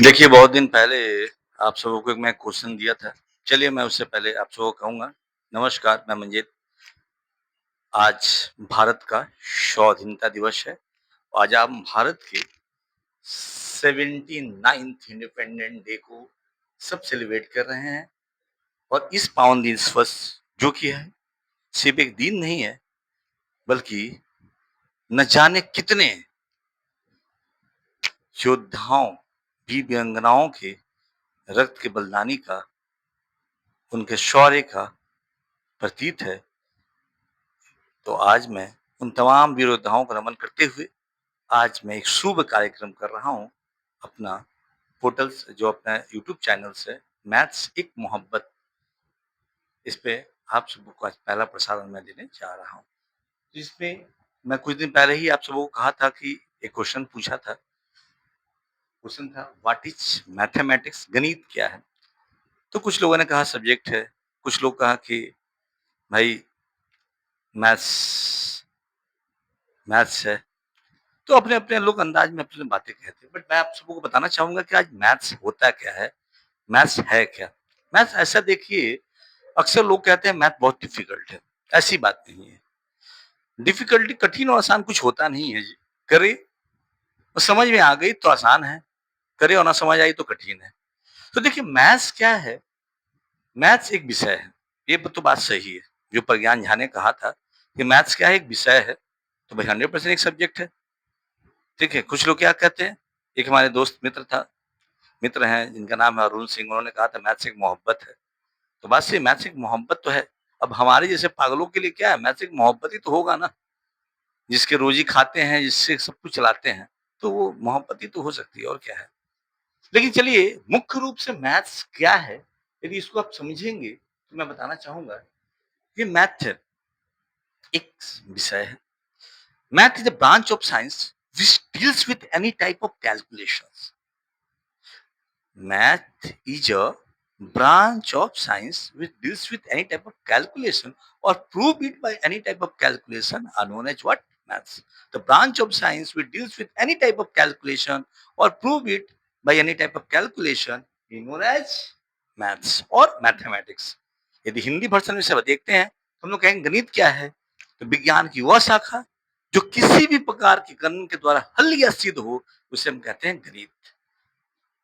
देखिए, बहुत दिन पहले आप सबों को एक मैं क्वेश्चन दिया था। चलिए मैं उससे पहले आप सबको कहूँगा, नमस्कार, मैं मंजीत। आज भारत का स्वाधीनता दिवस है। आज हम भारत के 79th इंडिपेंडेंट डे को सब सेलिब्रेट कर रहे हैं और इस पावन दिवस जो कि है, सिर्फ एक दिन नहीं है, बल्कि न जाने कितने योद्धाओं, वीर वीरांगनाओं के रक्त के बलिदानी का, उनके शौर्य का प्रतीक है। तो आज मैं उन तमाम वीर योद्धाओं को नमन करते हुए आज मैं एक शुभ कार्यक्रम कर रहा हूँ। अपना पोर्टल से, जो अपना यूट्यूब चैनल से, मैथ्स एक मोहब्बत, इस पे आप सबको को आज पहला प्रसारण मैं देने जा रहा हूँ। जिसमें मैं कुछ दिन पहले ही आप सबको कहा था कि एक क्वेश्चन पूछा था। क्वेश्चन था व्हाट इज मैथमेटिक्स, गणित क्या है? तो कुछ लोगों ने कहा सब्जेक्ट है, कुछ लोग कहा कि भाई मैथ्स मैथ्स है। तो अपने-अपने लोग अंदाज में अपनी बातें कहते हैं। बट मैं आप सबको बताना चाहूँगा कि आज मैथ्स होता क्या है? मैथ्स है क्या? मैथ्स ऐसा देखिए, अक्सर लोग कहते हैं मैथ बहुत डिफ़िकल्ट है। ऐसी बात नहीं है। डिफ़िकल्टी, कठिन और आसान कुछ होता नहीं है जी। करें और समझ में आ गई तो आसान है, करें और ना समझ आई तो कठिन है। तो देखिए मैथ्स क्या है? मैथ्स एक विषय है। ये तो बात सही है। जो प्रज्ञान झा ने कहा था कि मैथ्स क्या है? एक विषय है। तो भाई 100% एक सब्जेक्ट है। ठीक है? कुछ लोग क्या कहते हैं? एक हमारे दोस्त मित्र हैं जिनका नाम है अरुण सिंह, उन्होंने कहा था मैथ्स एक मोहब्बत है। तो बात सही है, मैथ्स एक मोहब्बत तो है। अब हमारे जैसे पागलों के लिए क्या है, मैथ्स एक मोहब्बत ही तो होगा ना। जिसके रोज़ी खाते हैं, जिससे सब कुछ चलाते हैं, तो वो मोहब्बत ही तो हो सकती है, और क्या है। लेकिन चलिए, मुख्य रूप से मैथ्स क्या है, यदि इसको आप समझेंगे तो मैं बताना चाहूँगा कि मैथ एक विषय है। Math is a branch of science which deals with any type of calculations. Math is a branch of science which deals with any type of calculation or prove it by any type of calculation are known as what? Maths. The branch of science which deals with any type of calculation or prove it by any type of calculation is known as maths or mathematics. यदि हिंदी वर्षन में से देखते हैं तो हम लोग कहेंगे गणित क्या है? तो विज्ञान की वह शाखा जो किसी भी प्रकार के गणन के द्वारा हल या सिद्ध हो, उसे हम कहते हैं गणित।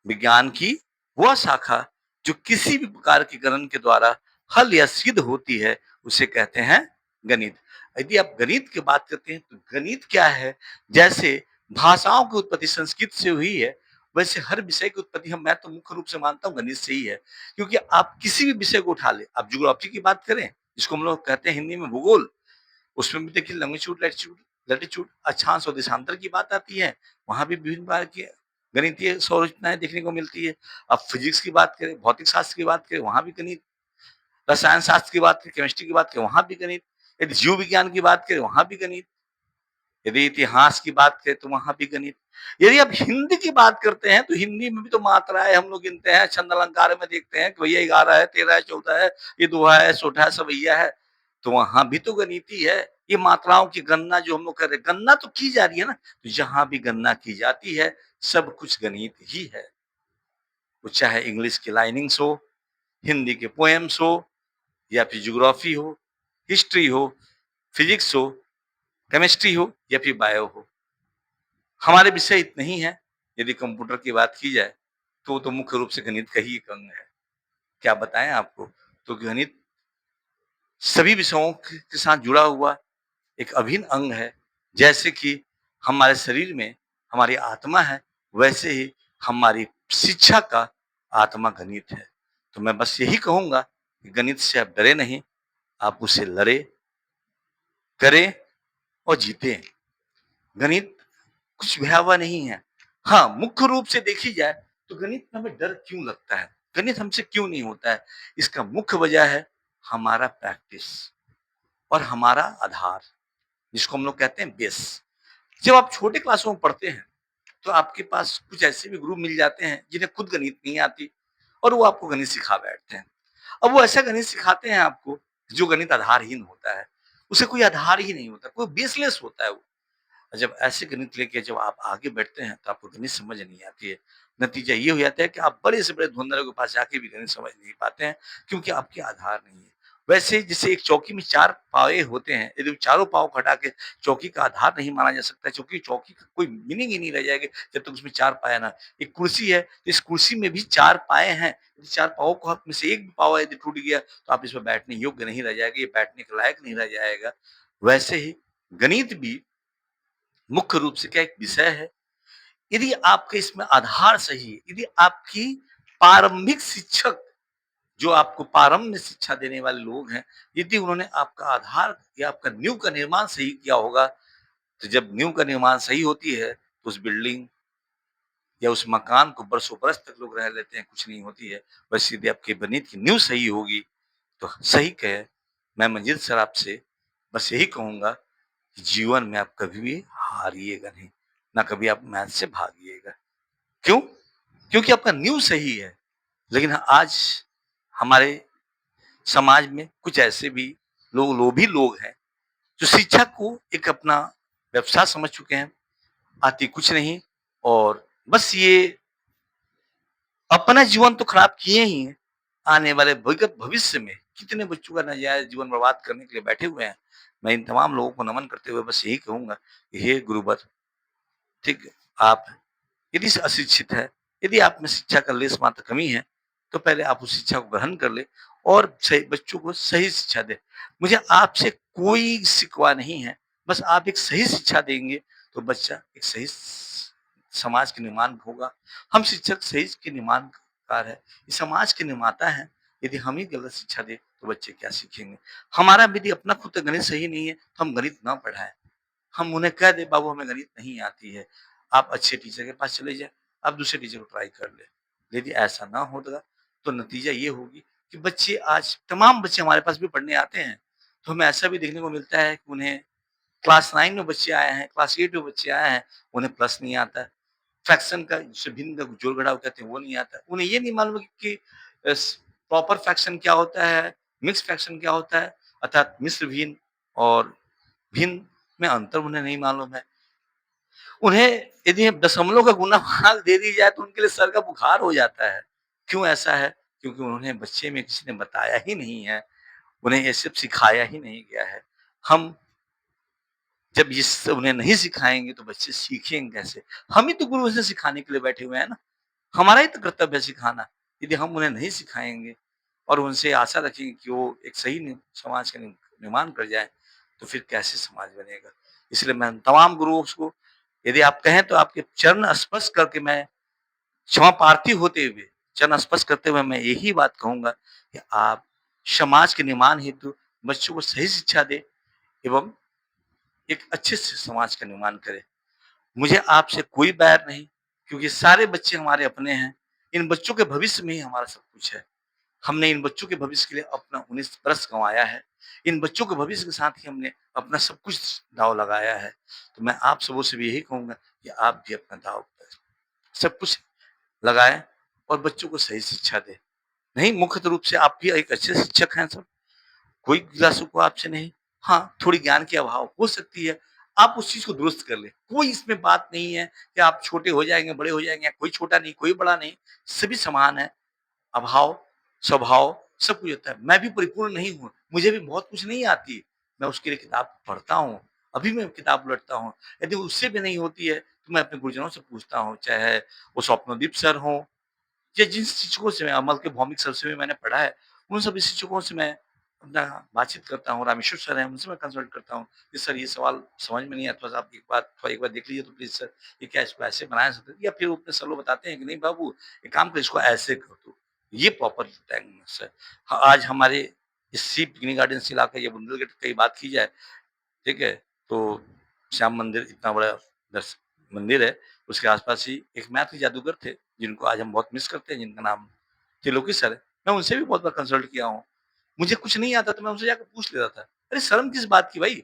विज्ञान की वह शाखा जो किसी भी प्रकार के गणन के द्वारा हल या सिद्ध होती है, उसे कहते हैं गणित। यदि आप गणित की बात करते हैं तो गणित क्या है? जैसे भाषाओं की उत्पत्ति संस्कृत से हुई है, वैसे हर विषय की उत्पत्ति मैं तो मुख्य रूप से मानता हूँ गणित से ही है। क्योंकि आप किसी भी विषय को उठा लें, आप ज्योग्राफी की बात करें, जिसको हम लोग कहते हैं हिंदी में भूगोल, उसमें भी देखिए लॉन्गिट्यूड, लैटीट्यूड लैटीट्यूड अक्षांश और देशांतर की बात आती है, वहाँ भी विभिन्न प्रकार की गणितीय संरचनाएँ देखने को मिलती है। अब फिजिक्स की बात करें, भौतिक शास्त्र की बात करें, वहाँ भी गणित, रसायन शास्त्र की बात करें, केमिस्ट्री की बात करें, वहाँ भी गणित, यदि जीव विज्ञान की बात करें, वहाँ भी गणित, यदि इतिहास की बात करें तो वहाँ भी गणित। यदि आप हिंदी की बात करते हैं तो हिंदी में भी तो मात्राएँ हम लोग गिनते हैं, छंद अलंकार में देखते हैं कि भैया 11 है, 13 है, 14 है, ये दोहा है, सोठा है, सवैया है, तो वहाँ भी तो गणित ही है। ये मात्राओं की गणना जो हम लोग कर रहे हैं, गणना तो की जा रही है ना, तो जहाँ भी गणना की जाती है, सब कुछ गणित ही है। वो चाहे इंग्लिश की लाइनिंग्स हो, हिंदी के पोएम्स हो, या फिर ज्योग्राफी हो, हिस्ट्री हो, फिजिक्स हो, केमिस्ट्री हो या फिर बायो हो। हमारे विषय इतने ही हैं। यदि कंप्यूटर की बात की जाए, तो वो तो मुख्य रूप से गणित का ही एक अंग है। क्या बताएँ आपको? तो गणित सभी विषयों के साथ जुड़ा हुआ एक अभिन्न अंग है। जैसे कि हमारे शरीर में हमारी आत्मा है, वैसे ही हमारी शिक्षा का आत्मा गणित है। तो मैं बस यही कहूँगा कि गणित से आप डरे नहीं, आप उससे लड़ें, करें और जीतें। गणित कुछ भयावह नहीं है। हाँ, मुख्य रूप से देखी जाए तो गणित में हमें डर क्यों लगता है? गणित हमसे क्यों नहीं होता है? इसका मुख्य वजह है हमारा प्रैक्टिस और हमारा आधार, जिसको हम लोग कहते हैं बेस। जब आप छोटे क्लासों में पढ़ते हैं, तो आपके पास कुछ ऐसे भी गुरु मिल जाते हैं जिन्हें खुद गणित नहीं आती और वो आपको गणित सिखा बैठते हैं। अब वो ऐसा गणित सिखाते हैं आपको जो गणित आधारहीन होता है। उसे कोई आधार ही नहीं होता, कोई बेसलेस होता है वो। जब ऐसे गणित लेके जब आप आगे बढ़ते हैं तो आपको गणित समझ नहीं आती है। नतीजा ये हो जाता है कि आप बड़े से बड़े धुरंधरों के पास जाके भी गणित समझ नहीं पाते हैं, क्योंकि आपके आधार नहीं है। वैसे जैसे एक चौकी में 4 पावे होते हैं, यदि चारों पाँव को हटा के चौकी का आधार नहीं माना जा सकता, क्योंकि चौकी का कोई मीनिंग ही नहीं रह जाएगी जब तक उसमें 4 पाए ना। एक कुर्सी है, तो इस कुर्सी में भी 4 पाए हैं, यदि 4 पाँवों को में से एक भी पाँव यदि टूट गया तो आप इसमें बैठने योग्य नहीं रह जाएगा, ये बैठने के लायक नहीं रह जाएगा। वैसे ही गणित भी मुख्य रूप से क्या एक विषय है, यदि आपके इसमें आधार सही है, यदि आपकी प्रारंभिक शिक्षक जो आपको प्रारंभ में शिक्षा देने वाले लोग हैं, यदि उन्होंने आपका आधार या आपका नींव का निर्माण सही किया होगा, तो जब नींव का निर्माण सही होती है, तो उस बिल्डिंग या उस मकान को बरसों बरस तक लोग रह लेते हैं, कुछ नहीं होती है। बस यदि आपकी गणित की नींव सही होगी, तो सही कहे, मैं मंजिल सर आपसे बस यही कहूँगा कि जीवन में आप कभी भी हारिएगा नहीं, ना कभी आप मैथ से भागिएगा। क्यों? क्योंकि आपका नींव सही है। लेकिन आज हमारे समाज में कुछ ऐसे भी लोभी लोग हैं, जो शिक्षा को एक अपना व्यवसाय समझ चुके हैं, आती कुछ नहीं और बस ये अपना जीवन तो खराब किए ही हैं, आने वाले विगत भविष्य में कितने बच्चों का नाजायज़ जीवन बर्बाद करने के लिए बैठे हुए हैं। मैं इन तमाम लोगों को नमन करते हुए बस यही कहूँगा कि हे गुरुवर, ठीक है, आप यदि अशिक्षित है, यदि आप में शिक्षा का लेस मात्र कमी है, तो पहले आप उस शिक्षा को ग्रहण कर लें और सही बच्चों को सही शिक्षा दें। मुझे आपसे कोई शिकवा नहीं है, बस आप एक सही शिक्षा देंगे, तो बच्चा एक सही समाज के निर्माण होगा। हम शिक्षक सही के निर्माणकार हैं, ये समाज के निर्माता हैं। यदि हम ही गलत शिक्षा दें, तो बच्चे क्या सीखेंगे? हमारा यदि अपना खुद का गणित सही नहीं है, तो हम गणित ना पढ़ाएँ। हम उन्हें कह दें बाबू हमें गणित नहीं आती है, आप अच्छे टीचर के पास चले जाएँ, आप दूसरे टीचर को ट्राई कर लें। यदि ऐसा ना होगा तो नतीजा ये होगी कि बच्चे आज तमाम बच्चे हमारे पास भी पढ़ने आते हैं, तो हमें ऐसा भी देखने को मिलता है कि उन्हें क्लास 9 में बच्चे आए हैं, क्लास 8 में बच्चे आए हैं, उन्हें प्लस नहीं आता है। फ्रैक्शन का जिसे भिन्न का जोड़-घटाव कहते हैं वो नहीं आता है। उन्हें ये नहीं मालूम है कि प्रॉपर फ्रैक्शन क्या होता है, मिक्स्ड फ्रैक्शन क्या होता है, अर्थात मिश्र भिन्न और भिन्न में अंतर उन्हें नहीं मालूम है। उन्हें यदि दशमलव का गुणनफल दे दी जाए तो उनके लिए सर का बुखार हो जाता है। क्यों ऐसा है? क्योंकि उन्हें बच्चे में किसी ने बताया ही नहीं है, उन्हें ये सब सिखाया ही नहीं गया है। हम जब ये सब उन्हें नहीं सिखाएँगे तो बच्चे सीखेंगे कैसे? हम ही तो गुरु से सिखाने के लिए बैठे हुए हैं ना। हमारा ही तो कर्तव्य है सिखाना। यदि हम उन्हें नहीं सिखाएँगे और उनसे आशा रखेंगे कि वो एक सही समाज का निर्माण कर जाएँ, तो फिर कैसे समाज बनेगा? इसलिए मैं तमाम गुरुओं को यदि आप कहें तो आपके चरण स्पर्श करके मैं क्षमा प्रार्थी होते हुए, चरण स्पर्श करते हुए मैं यही बात कहूँगा कि आप समाज के निर्माण हेतु बच्चों को सही शिक्षा दें एवं एक अच्छे से समाज का निर्माण करें। मुझे आपसे कोई बैर नहीं, क्योंकि सारे बच्चे हमारे अपने हैं। इन बच्चों के भविष्य में ही हमारा सब कुछ है। हमने इन बच्चों के भविष्य के लिए अपना 19 बरस गँवाया है। इन बच्चों के भविष्य के साथ ही हमने अपना सब कुछ दाँव लगाया है। तो मैं आप सबों से भी यही कहूँगा कि आप भी अपना दाँव पर सब कुछ लगाएँ और बच्चों को सही शिक्षा दें। नहीं, मुख्यत रूप से आप भी एक अच्छे शिक्षक हैं सब। कोई गिला-शिकवा आपसे नहीं। हाँ, थोड़ी ज्ञान की अभाव हो सकती है, आप उस चीज़ को दुरुस्त कर लें। कोई इसमें बात नहीं है कि आप छोटे हो जाएँगे, बड़े हो जाएँगे, कोई छोटा नहीं, कोई बड़ा नहीं, सभी समान हैं। अभाव, स्वभाव सब कुछ होता है। मैं भी परिपूर्ण नहीं हूँ, मुझे भी बहुत कुछ नहीं आती। मैं उसके लिए किताब पढ़ता हूँ, अभी मैं किताब उलटता हूँ। यदि उससे भी नहीं होती है, तो मैं अपने गुरुजनों से पूछता हूँ, चाहे वो स्वप्नदीप सर हों या जिन शिक्षकों से मैं अमल के भौमिक सर से भी मैंने पढ़ा है, उन सभी शिक्षकों से मैं अपना बातचीत करता हूँ। रामेश्वर सर हैं, उनसे मैं कंसल्ट करता हूँ कि सर ये सवाल समझ में नहीं आया, थोड़ा-सा आप एक बार देख लीजिए तो प्लीज़ सर, ये क्या इसको ऐसे बनाया जा सकता है? या फिर वो अपने सर लोग बताते हैं कि नहीं बाबू, एक काम कर इसको ऐसे कर दो, ये प्रॉपर टैंगनेस है। आज हमारे इस सी पिकनिक गार्डन्स इलाका या बुंदेलखंड की बात की जाए, ठीक है? तो श्याम मंदिर इतना बड़ा दर्श मंदिर है, उसके आस-पास ही एक मैथ के जादूगर थे, जिनको आज हम बहुत मिस करते हैं, जिनका नाम त्रिलोकी सर है। मैं उनसे भी बहुत बार कंसल्ट किया हूँ। मुझे कुछ नहीं आता तो मैं उनसे जाके पूछ लेता था। अरे शर्म किस बात की भाई?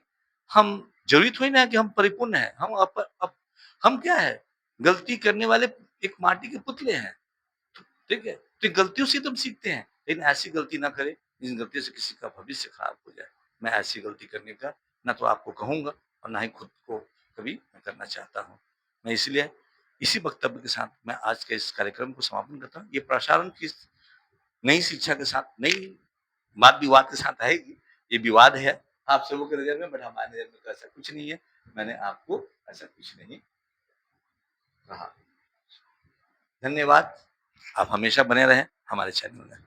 हम ज़रूरी थोड़ी ना है कि हम परिपूर्ण हैं। हम क्या है? गलती करने वाले एक माटी के पुतले हैं। ठीक है? तो गलतियों से तो हम सीखते हैं, लेकिन ऐसी गलती ना करें, जिन गलतियों से किसी का भविष्य खराब हो जाए। मैं ऐसी गलती करने का ना तो आपको कहूँगा और ना ही खुद को कभी मैं करना चाहता हूँ। मैं इसलिए इसी वक्तव्य के साथ मैं आज के इस कार्यक्रम को समापन करता हूँ। ये प्रसारण की नई शिक्षा के साथ, नई वाद-विवाद के साथ आएगी। ये विवाद है आप सबों की नज़र में, बट हमारी नज़र में तो ऐसा कुछ नहीं है। मैंने आपको ऐसा कुछ नहीं कहा। धन्यवाद। आप हमेशा बने रहें हमारे चैनल में।